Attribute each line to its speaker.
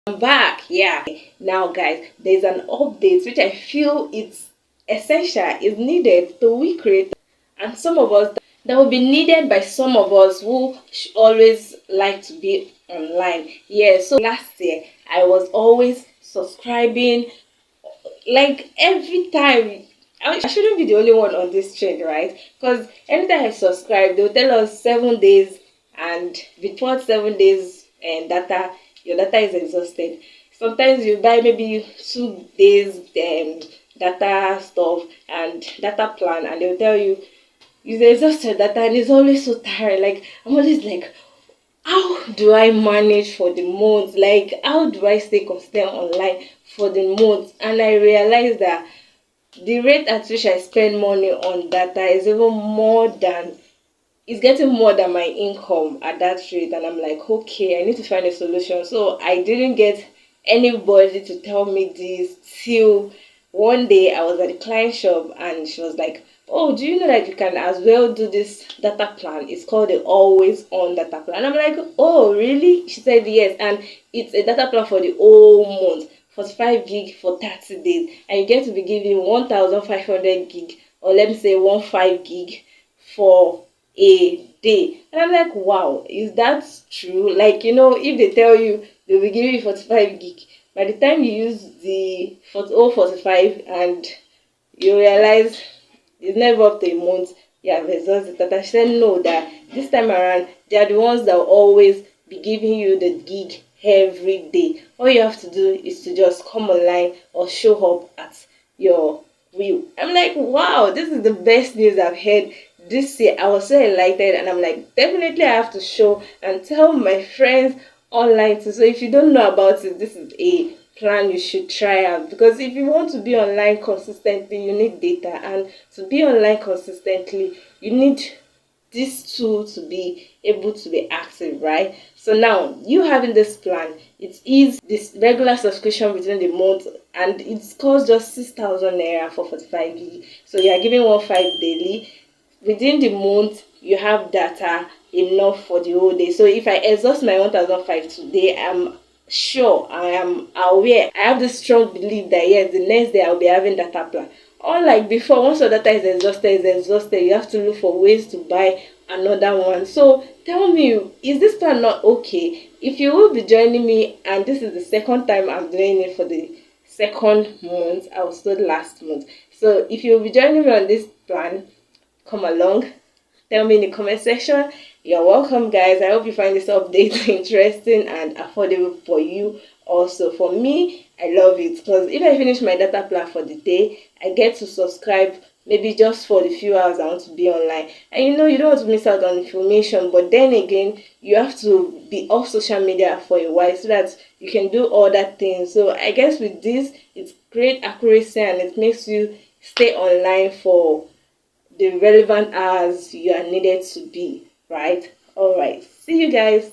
Speaker 1: I'm back. Yeah. Now, guys, there's an update which I feel it's essential, is needed to recreate, and some of us that will be needed by some of us who always like to be online. Yeah. So last year, I was always subscribing, like every time. I shouldn't be the only one on this trend, right? Because anytime I subscribe, they'll tell us 7 days, and before 7 days and data, your data is exhausted. Sometimes you buy maybe 2 days data stuff and data plan, and they'll tell you you've exhausted data, and it's always so tired. Like I'm always like, how do I manage for the month? Like, how do I stay consistent online for the month? And I realized that the rate at which I spend money on data is even more than, it's getting more than my income at that rate. And I'm like, okay, I need to find a solution. So I didn't get anybody to tell me this till one day I was at the client shop, and she was like, oh, do you know that you can as well do this data plan? It's called the always on data plan. And I'm like, oh, really? She said yes. And it's a data plan for the whole month, 45 gig for 30 days. And you get to be given 1,500 gig, or let me say 15 gig for a day. And I'm like, wow, is that true? Like, if they tell you they'll be giving you 45 gig, by the time you use the 45 and you realize it's never up to a month, you have exhausted that. I said no, that this time around they are the ones that will always be giving you the gig every day. All you have to do is to just come online or show up at your will. I'm like, wow, this is the best news I've heard this year. I was so enlightened, and I'm like, definitely I have to show and tell my friends online too. So if you don't know about it, this is a plan you should try out, because if you want to be online consistently, you need data, and to be online consistently, you need this tool to be able to be active, right? So now you having this plan, it is this regular subscription within the month, and it costs just 6,000 naira for 45 gig. So you are giving 1.5 daily. Within the month, you have data enough for the whole day. So if I exhaust my 1,005 today, I'm sure, I am aware, I have this strong belief that yes, the next day I'll be having data plan. Unlike before, once your data is exhausted, you have to look for ways to buy another one. So tell me, is this plan not okay? If you will be joining me, and this is the second time I'm doing it for the second month, I was told last month. So if you'll be joining me on this plan, come along, tell me in the comment section. You're welcome, guys. I hope you find this update interesting and affordable for you. Also, for me, I love it because if I finish my data plan for the day, I get to subscribe maybe just for the few hours I want to be online. And you don't want to miss out on information, but then again, you have to be off social media for a while so that you can do other things. So I guess with this, it's great accuracy, and it makes you stay online for the relevant hours you are needed to be, right? All right, see you guys.